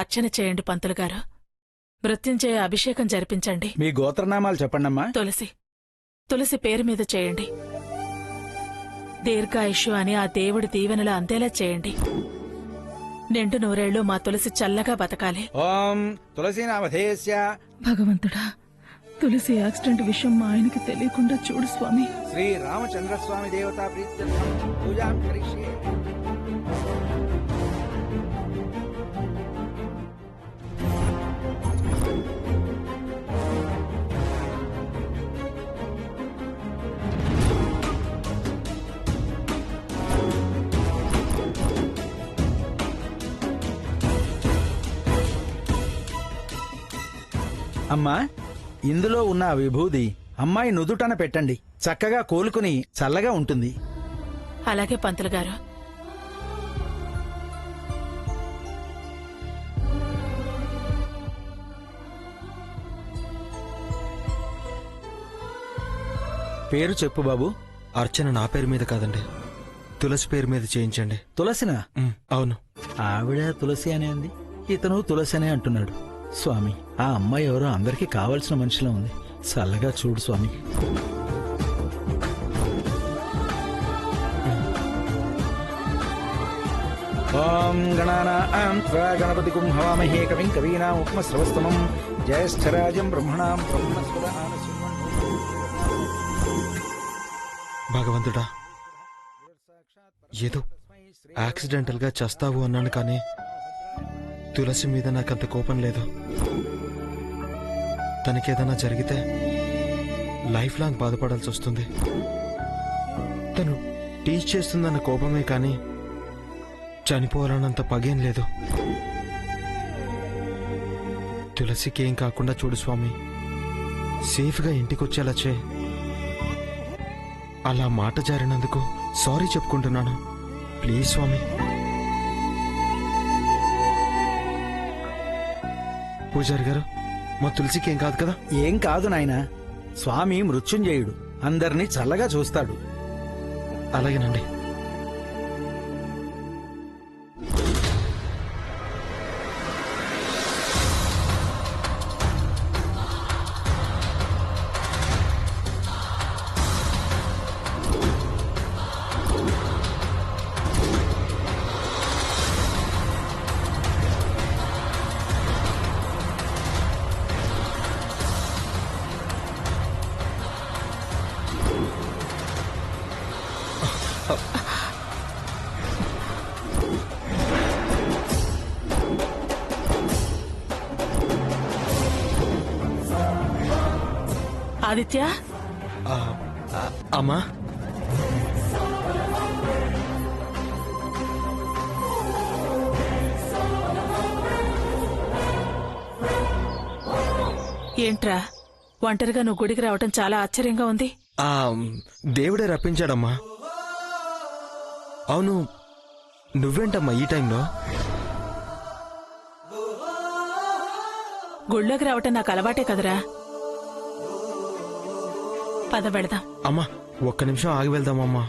అర్చన చేయండి పంతులు గారు. మృత్యుంజయ అభిషేకం జరిపించండి. మీ గోత్రనామాలు చెప్పండమ్మా. తులసి పేరు మీద చేయండి. దీర్ఘాయుష్యు అని ఆ దేవుడి దీవెనలు అందేలా చేయండి. నిండు నూరేళ్లు మా తులసి చల్లగా బతకాలి. ఓం తులసీనామధేయస్య. భగవంతుడా, తులసి యాక్సిడెంట్ విషయం మా ఆయనకి తెలియకుండా చూడు స్వామి. శ్రీ రామచంద్రస్వామి దేవతా ప్రీత్యర్థం పూజాం కరిష్యే. అమ్మా, ఇందులో ఉన్న విభూది అమ్మాయి నుదుటన పెట్టండి. చక్కగా కోలుకుని చల్లగా ఉంటుంది. అలాగే పంతులు గారు. పేరు చెప్పు బాబు. అర్చన నా పేరు మీద కాదండి, తులసి పేరు మీద చేయించండి. తులసినా? అవును. ఆవిడ తులసి అనే అంది, ఇతను తులసి అనే అంటున్నాడు. స్వామి, ఆ అమ్మాయి ఎవరో అందరికీ కావలసిన మనిషిలో ఉంది. చల్లగా చూడు స్వామి. ఓం గణానాం త్వా గణపతిగుం హవామహే కవిం కవీనాం ఉపమశ్రవస్తమం జ్యేష్ఠరాజం బ్రహ్మణాం బ్రహ్మణస్పద భగవంతుడా, ఏదో యాక్సిడెంటల్ గా చస్తావు అన్నాను, కానీ తులసి మీద నాకంత కోపం లేదు. తనకేదైనా జరిగితే లైఫ్ లాంగ్ బాధపడాల్సి వస్తుంది. తను టీచ్ చేస్తుందన్న కోపమే కానీ చనిపోవాలన్నంత పగేం లేదు. తులసికి ఏం కాకుండా చూడు స్వామి. సేఫ్గా ఇంటికొచ్చేలా చే. అలా మాట జారినందుకు సారీ చెప్పుకుంటున్నాను. ప్లీజ్ స్వామి. పూజారి గారు, మా తులసికి ఏం కాదు కదా? ఏం కాదు నాయనా. స్వామి మృత్యుంజయుడు, అందరినీ చల్లగా చూస్తాడు. అలాగేనండి. ఆదిత్య, అమ్మా, ఏంట్రా ఒంటరిగా నువ్వు గుడికి రావటం చాలా ఆశ్చర్యంగా ఉంది. దేవుడే రప్పించాడమ్మా. అవును, నువ్వేంటమ్మా ఈ టైంలో? గుళ్ళోకి రావటం నాకు అలవాటే కదరా. పద పెడదాం. అమ్మా, ఒక్క నిమిషం ఆగి వెళ్దామమ్మా.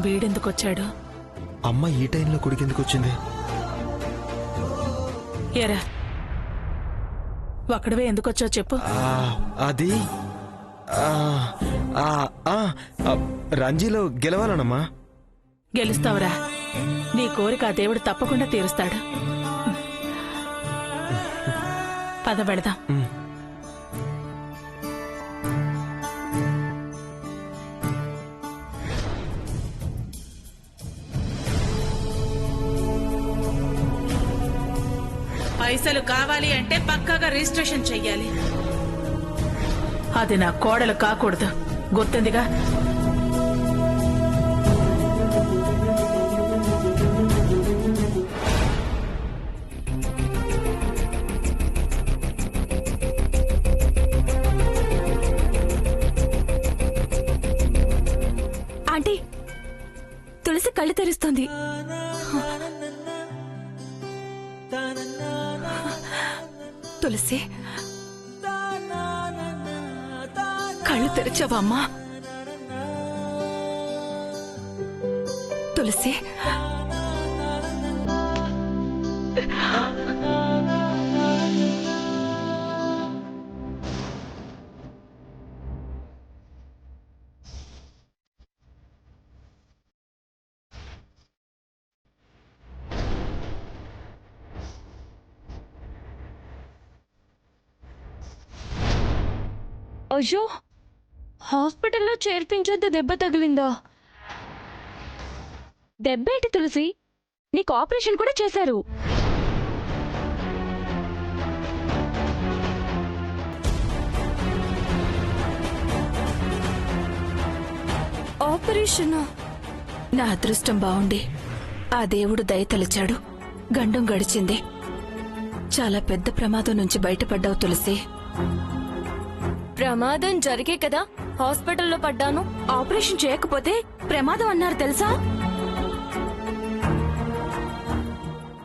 వీడెందుకొచ్చాడు? అమ్మ ఈ టైంలో గుడికెందుకు వచ్చింది? ఏరా, ఒక్కడవే ఎందుకొచ్చావు చెప్పు. అది రంజీలో గెలవాలనమ్మా. గెలుస్తావురా. నీ కోరిక ఆ దేవుడు తప్పకుండా తీరుస్తాడు. పద పెడదాం. పైసలు కావాలి అంటే పక్కాగా రిజిస్ట్రేషన్ చెయ్యాలి. అది నా కోడలు కాకూడదు, గుర్తుందిగా. ఆంటీ, తులసి కళ్ళు తెరుస్తోంది. తులసి, కళ్ళు తెరిచావా అమ్మా? తులసి అయ్యో, హాస్పిటల్లో చేర్పించొద్దు, దెబ్బ తగిలిందా? దెబ్బేంటి తులసి, నీకు ఆపరేషన్ కూడా చేశారు. ఆపరేషన్? నా అదృష్టం బాగుండి ఆ దేవుడు దయతలిచాడు. గండం గడిచింది. చాలా పెద్ద ప్రమాదం నుంచి బయటపడ్డావు తులసి. ప్రమాదం జరిగే కదా హాస్పిటల్లో పడ్డాను. ఆపరేషన్ చేయకపోతే ప్రమాదం అన్నారు తెలుసా?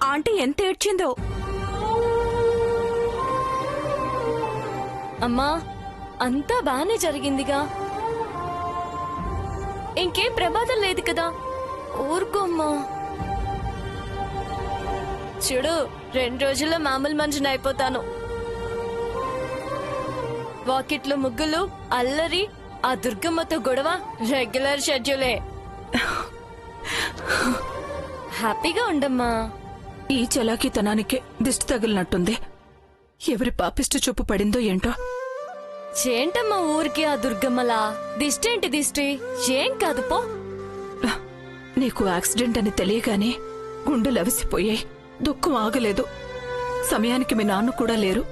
ఆంటీ ఎంత ఏడ్చిందో. అమ్మా, అంతా బానే జరిగిందిగా, ఇంకేం ప్రమాదం లేదు కదా, ఊరుకోమ్మా. చూడు, 2 రోజుల్లో మామూలు మనిషిని అయిపోతాను. వాకిట్లో ముగ్గులు, అల్లరి, ఆ దుర్గమ్మతో గొడవ రెగ్యులర్ షెడ్యూలే. హ్యాపీగా ఉండమ్మా. ఈ చలాకీతనానికే దిష్టి తగిలినట్టుంది. ఎవరి పాపిష్టి చూపు పడిందో ఏంటో. ఏంటమ్మా ఊరికి ఆ దుర్గమ్మలా? దిష్టేంటి దిష్టి? ఏం కాదు పో. నీకు యాక్సిడెంట్ అని తెలియగానే గుండెలు అవిసిపోయాయి. దుఃఖం ఆగలేదు. సమయానికి మీ నాన్న కూడా లేరు.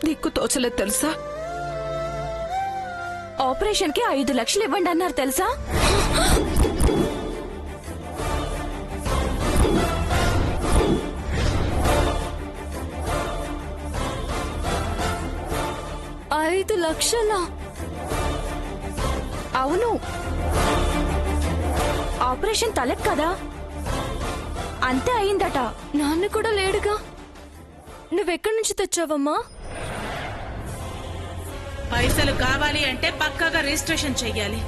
దిక్కు తోచలేదు తెలుసా? ఆపరేషన్ కి 5 లక్షలు ఇవ్వండి అన్నారు తెలుసా? ఐదు లక్షలా? అవును, ఆపరేషన్ తలెక్ కదా, అంతే అయిందట. నాన్న కూడా లేడుగా. నువ్వెక్కడి నుంచి తెచ్చావమ్మా? పైసలు కావాలి అంటే పక్కాగా రిజిస్ట్రేషన్ చెయ్యాలి.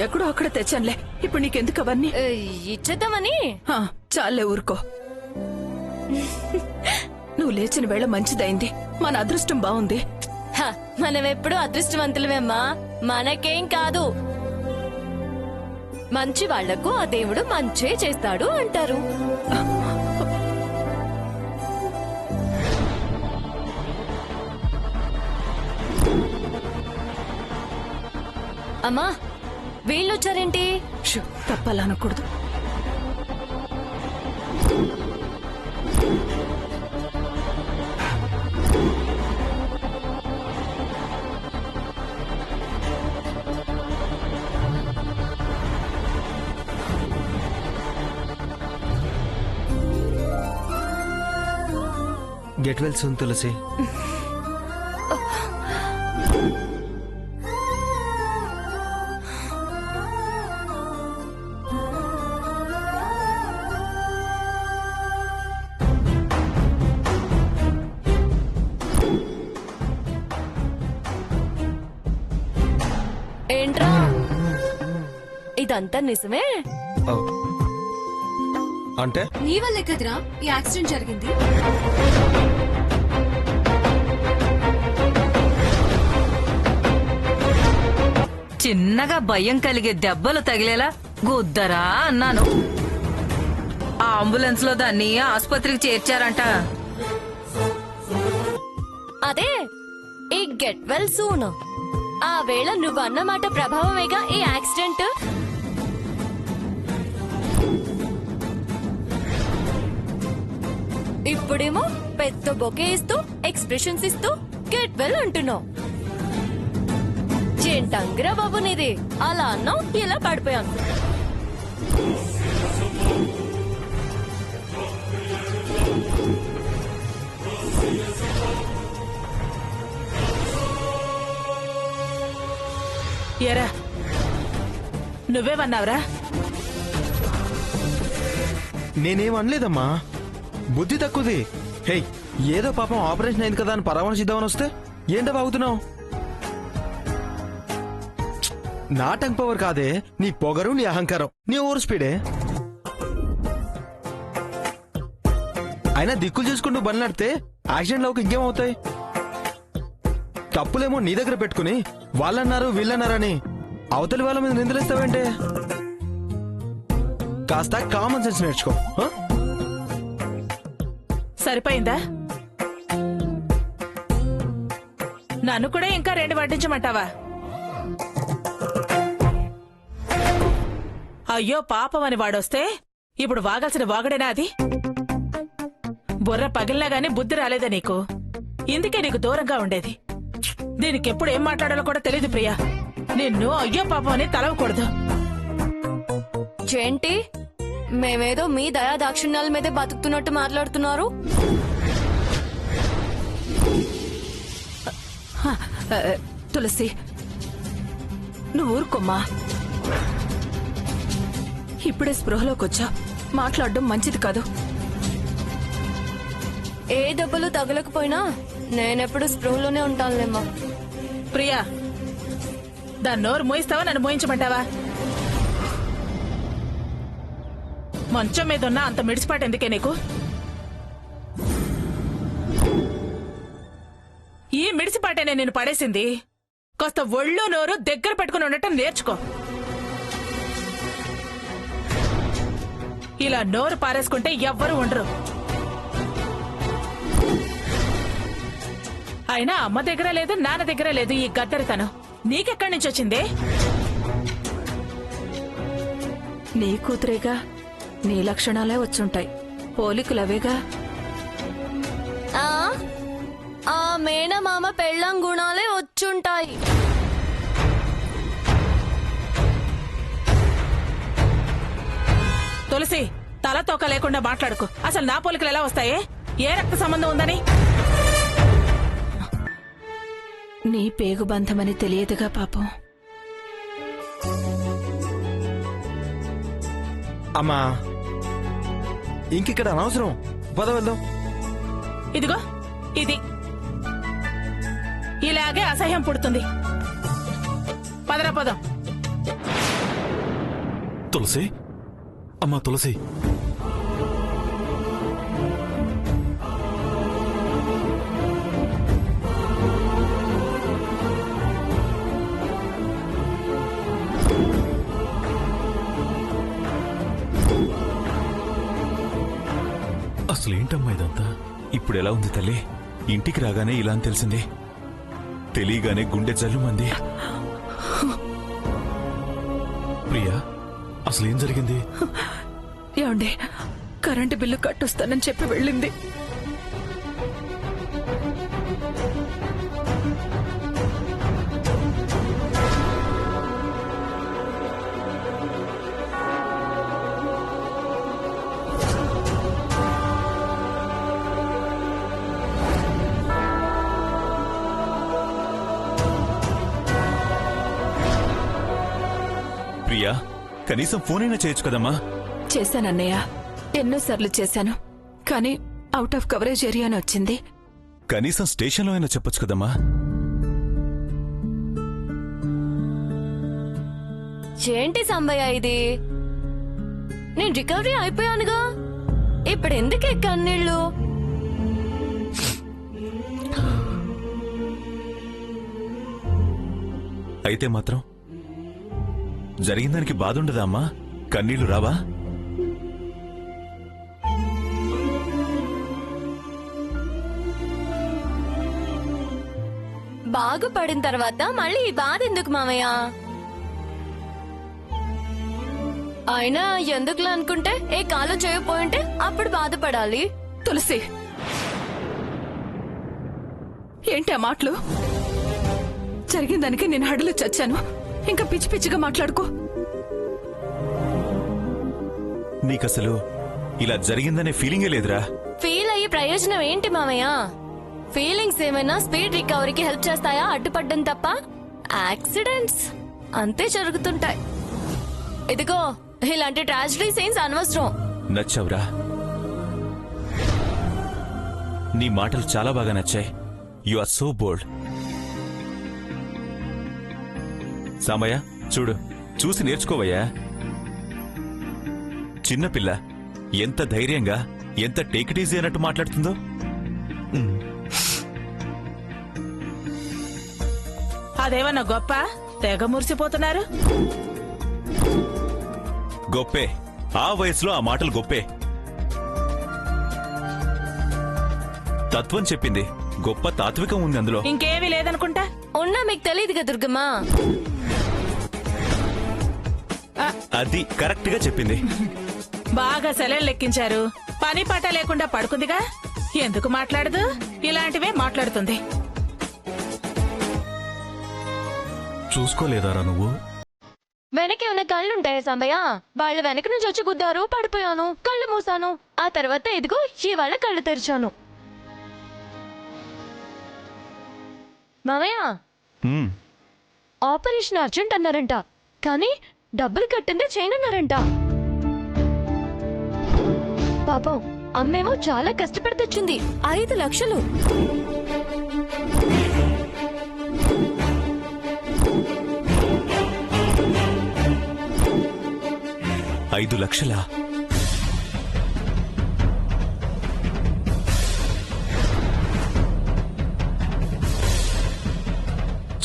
ఎక్కడో అక్కడ తెచ్చానులే. ఇప్పుడు నీకెందుకు అవన్నీ? ఇచ్చేద్దామని. చాలే ఊరుకో. నువ్వు లేచిన వేళ మంచిదైంది. మన అదృష్టం బాగుంది. మనం ఎప్పుడు అదృష్టవంతులమేమ్మా. మనకేం కాదు. మంచి వాళ్లకు ఆ దేవుడు మంచే చేస్తాడు అంటారు. అమ్మా, వీళ్ళొచ్చారేంటి? తప్పాలనకూడదు. గెట్ వెల్ సూన్ తులసి. ఏంట్రా, ఇదంతా నిజమే? అంటే నీ వల్లే కదరా ఈ యాక్సిడెంట్ జరిగింది. చిన్నగా భయం కలిగే దెబ్బలు తగిలేలా గుద్దరా అన్నాను. ఆ అంబులెన్స్ లో దాన్ని ఆసుపత్రికి చేర్చారంట. అదే ఈ గెట్ వెల్ సూన్. ఆ వేళ నువ్వు అన్నమాట ప్రభావమేగా ఈ యాక్సిడెంట్. ఇప్పుడేమో పెద్ద బొకే ఇస్తూ ఎక్స్ప్రెషన్స్ ఇస్తూ గెట్ వెల్ అంటున్నావు. ఏంటంగ్రా బాబు నీది? అలా అన్నావు, ఇలా పడిపోయాను. ఎరా, నువ్వేమన్నావురా? నేనేం అనలేదమ్మా. బుద్ధి తక్కువది. హే, ఏదో పాపం ఆపరేషన్ అయింది కదా అని పరామర్శిద్దామని వస్తే ఏంటో బాగుతున్నావు? నా టంగ్ పవర్ కాదే, నీ పొగరు, నీ అహంకారం, నీ ఓవర్ స్పీడే. అయినా దిక్కులు చూసుకుంటూ బండి నడితే యాక్సిడెంట్ లోకి ఇంకేమవుతాయి? తప్పులేమో నీ దగ్గర పెట్టుకుని వాళ్ళన్నారు వీళ్ళన్నారని అవతలి వాళ్ళ మీద నిందలేస్తావేంటే? కాస్త కామన్ సెన్స్ నేర్చుకో. సరిపోయిందా? నన్ను కూడా ఇంకా 2 వడ్డించమంటావా? అయ్యో పాపం అని వాడొస్తే ఇప్పుడు వాగాల్సిన వాగడేనా అది? బుర్ర పగిలినా గాని బుద్ధి రాలేదా నీకు? ఇందుకే నీకు దూరంగా ఉండేది. దీనికెప్పుడు ఏం మాట్లాడాలో కూడా తెలియదు ప్రియా. నిన్ను అయ్యో పాపం అని తలవకూడదు. ఏంటి మేమేదో మీ దయా దాక్షిణ్యాల మీదే బతుకుతున్నట్టు మాట్లాడుతున్నారు? తులసి, నువ్వు ఊరుకోమ్మా. ఇప్పుడే స్పృహలోకి వచ్చా, మాట్లాడడం మంచిది కాదు. ఏ దెబ్బలు తగలకపోయినా నేనెప్పుడు స్పృహలోనే ఉంటానులేమ్మా. ప్రియా, దాని నోరు మోయిస్తావా నన్ను మోయించమంటావా? మంచం మీద ఉన్న అంత మిడిసిపాటు ఎందుకే నీకు? ఈ మిడిసిపాటేనే నేను పడేసింది. కాస్త ఒళ్ళు నోరు దగ్గర పెట్టుకుని ఉండటం నేర్చుకో. ఇలా నోరు పారేసుకుంటే ఎవ్వరూ ఉండరు. అయినా అమ్మ దగ్గర లేదు, నాన్న దగ్గర లేదు ఈ గద్దరితనం. నీకెక్కడి నుంచి వచ్చిందే? నీ కూతురేగా, నీ లక్షణాలే వచ్చుంటాయి. పోలికలవేగా. ఆ మేనమామ పెళ్ళాం గుణాలే వచ్చుంటాయి. తులసి, తల తోక లేకుండా మాట్లాడుకో. అసలు నా పోలికలు ఎలా వస్తాయే? ఏ రక్త సంబంధం ఉందని? నీ పేగుబంధమని తెలియదుగా పాపం. అమ్మా, ఇంకిక్కడ అనవసరం. పద వెళ్దాం. ఇదిగో ఇది ఇలాగే అసహ్యం పుడుతుంది. పదరా పదం. తులసి, అమ్మా తులసి, అసలేంటమ్మా ఇదంతా? ఇప్పుడు ఎలా ఉంది తల్లి? ఇంటికి రాగానే ఇలా అని తెలిసింది. తెలియగానే గుండె జల్లుమంది. ప్రియా, అసలేం జరిగింది? ఏమండి, కరెంటు బిల్లు కట్టొస్తానని చెప్పి వెళ్ళింది. ప్రియా, కనీసం ఫోన్ అయినా చేయొచ్చు కదమ్మా. చేశానన్నయ్య, ఎన్నోసార్లు చేశాను. కానీ అవుట్ ఆఫ్ కవరేజ్ ఏరియా అని వచ్చింది. కనీసం స్టేషన్లో అయినా చెప్పొచ్చు కదమ్మా. ఏంటి సంబయ్య ఇది? నేను రికవరీ అయిపోయానుగా, ఇప్పుడు ఎందుకే కన్నీళ్ళు? అయితే మాత్రం జరిగిన దానికి బాధ ఉండదా అమ్మా? కన్నీళ్లు రావా? బాగుపడిన తర్వాత మళ్ళీ ఈ బాధ ఎందుకు మామయ్య? అయినా ఎందుకులా అనుకుంటే ఏ కాలం చేయకపోయింటే అప్పుడు బాధపడాలి. తులసి, ఏంటి ఆ మాటలు? జరిగిన దానికి నేను హడలు చచ్చాను. ఇంకా పిచ్చి పిచ్చిగా మాట్లాడుకో. నీకసలు ఇలా జరిగిందనే ఫీలింగే లేదురా. ఫీల్ అయ్యే ప్రయోజనం ఏంటి మామయ్య? ఫీలింగ్స్ ఏమైనా స్పీడ్ రికవరీకి హెల్ప్ చేస్తాయా? అడ్డుపడ్డం తప్ప. యాక్సిడెంట్స్ అంతే జరుగుతుంటాయి. ఇదిగో ఇలాంటి ట్రాజడీ సీన్స్ అనవసరం. నచ్చవురా. నీ మాటలు చాలా బాగా నచ్చాయి. యు ఆర్ సో బోల్డ్. సాంబయ్య చూడు, చూసి నేర్చుకోవయ్యా. చిన్నపిల్ల ఎంత ధైర్యంగా, ఎంత టేక్ ఇట్ ఈజీ అన్నట్టు మాట్లాడుతుందో. అదేమన్నా గొప్ప? తెగ మురిసిపోతున్నారు. గొప్పే, ఆ వయసులో ఆ మాటలు గొప్పే. తత్వం చెప్పింది, గొప్ప తాత్వికం ఉంది అందులో. ఇంకేమీ లేదనుకుంటా. ఉన్నా మీకు తెలియదుగా దుర్గమ్మ. అది కరెక్ట్ గా చెప్పింది. బాగా సెలవులు లెక్కించారు, పని పాట లేకుండా పడుకుందిగా, ఎందుకు మాట్లాడదు? ఇలాంటివే మాట్లాడుతుంది. చూసుకోలేదారా నువ్వు? వెనక ఉన్న కళ్ళుంటాయా సాంబయ్య? వాళ్ళ వెనక నుంచి వచ్చి గుద్దారు, పడిపోయాను, కళ్ళు మూసాను. ఆ తర్వాత ఇదిగో ఇవాళ కళ్ళు తెరిచాను. మామయ్య, మ్మ్. ఆపరేషన్ అర్జెంట్ అన్నారంట, కానీ డబ్బులు కట్టిందే చేయనన్నారంట. పాపం అమ్మేమో చాలా కష్టపడి తెచ్చింది 5 లక్షలు. ఐదు లక్షలా?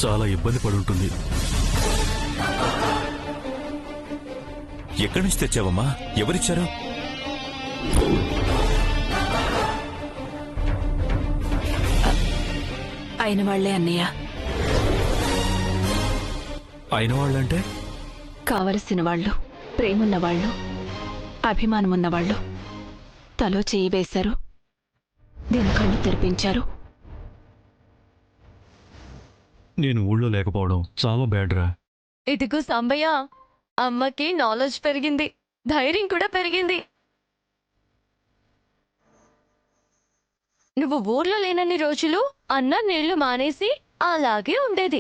చాలా ఇబ్బంది పడుంటుంది. ఎక్కడి నుంచి తెచ్చావమ్మా? ఎవరిచ్చారు? అయిన వాళ్లే అన్నయ్య. అయిన వాళ్ళంటే? కావలసిన వాళ్ళు, ప్రేమున్న వాళ్ళు, అభిమానమున్న వాళ్ళు. తలో చేయి వేశారు, దీని కళ్ళు తెరిపించారు. నేను ఊళ్ళో లేకపోవడం చాలా బ్యాడ్ రా. ఇదిగో సాంబయ్య, అమ్మకి నాలెడ్జ్ పెరిగింది, ధైర్యం కూడా పెరిగింది. నువ్వు ఊర్లో లేనన్ని రోజులు అన్న నీళ్లు మానేసి అలాగే ఉండేది.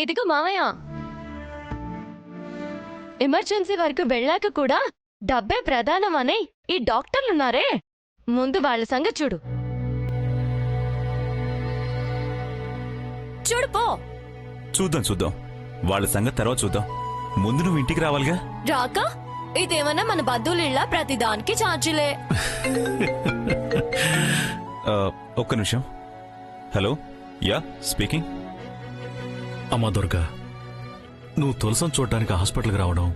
ఇదిగో మామయ్య, ఎమర్జెన్సీ వరకు వెళ్ళాక కూడా డబ్బే ప్రధానమని ఈ డాక్టర్లున్నారే, ముందు వాళ్ళ సంగతి చూడు. చూడు పో. చూద్దాం చూద్దాం, వాళ్ళ సంగతి తర్వాత చూద్దాం. ముందు నువ్వు ఇంటికి రావాలిగా. రాక ఇదేమన్నా మన బంధువులిళ్ళ ప్రతిదానికి ఛార్జీలే. ఒక్క నిమిషం. Hello, yeah speaking. అమ్మా దుర్గా, నువ్వు తులసం చూడటానికి హాస్పిటల్కి రావడం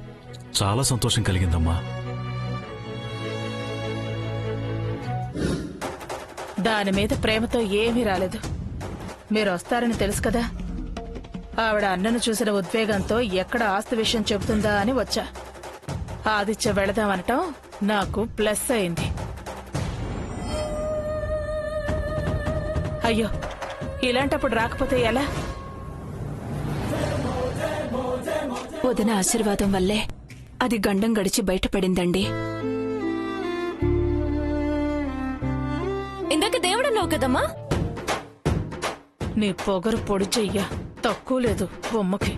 చాలా సంతోషం కలిగిందమ్మా. దాని మీద ప్రేమతో ఏమీ రాలేదు. మీరు వస్తారని తెలుసు కదా. ఆవిడ అన్నను చూసిన ఉద్వేగంతో ఎక్కడ ఆస్తి విషయం చెబుతుందా అని వచ్చా. ఆదిత్య వెళదామనటం నాకు ప్లస్ అయింది. అయ్యో, ఇలాంటప్పుడు రాకపోతే ఎలా? వదిన ఆశీర్వాదం వల్లే అది గండం గడిచి బయటపడిందండి. ఇందాక దేవుడన్నావు కదమ్మా. నీ పొగరు పొడి చెయ్య, తక్కువ లేదు బొమ్మకి.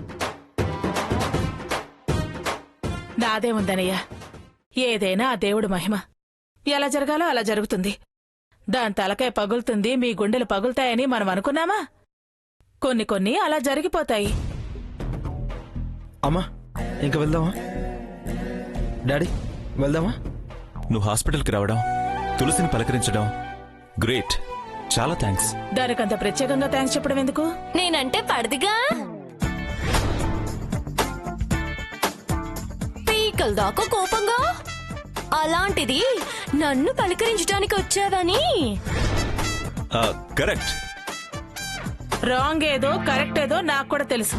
నాదేముందనయ్యా, ఏదైనా ఆ దేవుడు మహిమ. ఎలా జరగాలో అలా జరుగుతుంది. దాని తలకాయ పగులుతుంది, మీ గుండెలు పగులుతాయని మనం అనుకున్నామా? కొన్ని అలా జరిగిపోతాయి. అమ్మా, ఇంకా వెళ్దామా? డాడీ, వెళ్దామా? నువ్వు హాస్పిటల్కి రావడం, తులసిని పలకరించడం గ్రేట్. చాలా థ్యాంక్స్. దానికంత ప్రత్యేకంగా థ్యాంక్స్ చెప్పడం ఎందుకు? నేనంటే పడదిగా. పీకల దాకా కోపంగా, అలాంటిది నన్ను పలకరించడానికి వచ్చావని. కరెక్ట్. రాంగ్ ఏదో కరెక్ట్ ఏదో నాకు కూడా తెలుసు.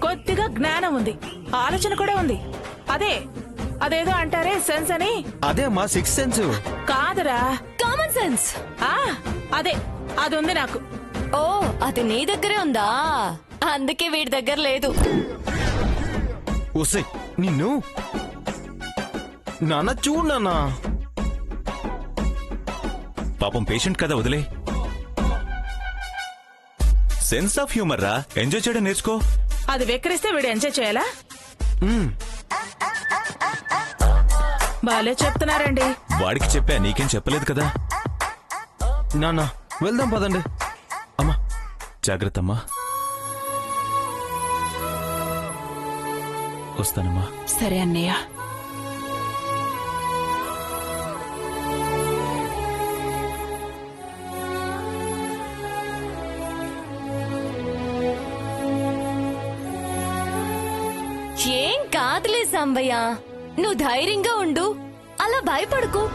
కొద్దిగా జ్ఞానం ఉంది, ఆలోచన కూడా ఉంది. అదేదో అంటారే సెన్స్ అని. అదే మా 6th సెన్స్. కాదురా, కామన్ సెన్స్. అదే అది ఉంది నాకు. ఓ, అది నీ దగ్గరే ఉందా? అందుకే వీడి దగ్గర లేదు. ఓసే నిన్ను. నాన్న చూడు నాన్న. పాపం పేషెంట్ కదా, వదిలే. సెన్స్ ఆఫ్ హ్యూమర్ రా, ఎంజాయ్ చేయడం నేర్చుకో. అది వెక్కిరిస్తే వీడు ఎంజాయ్ చేయాలా? బాలే చెప్తున్నారండి. వాడికి చెప్పా, నీకేం చెప్పలేదు కదా. నాన్న వెళ్దాం పదండి. అమ్మా జాగ్రత్త అమ్మా. వస్తానమ్మా. సరే అన్నయ్య. ఏం కాదులే సాంబయ్య, నువ్వు ధైర్యంగా ఉండు, అలా భయపడకు.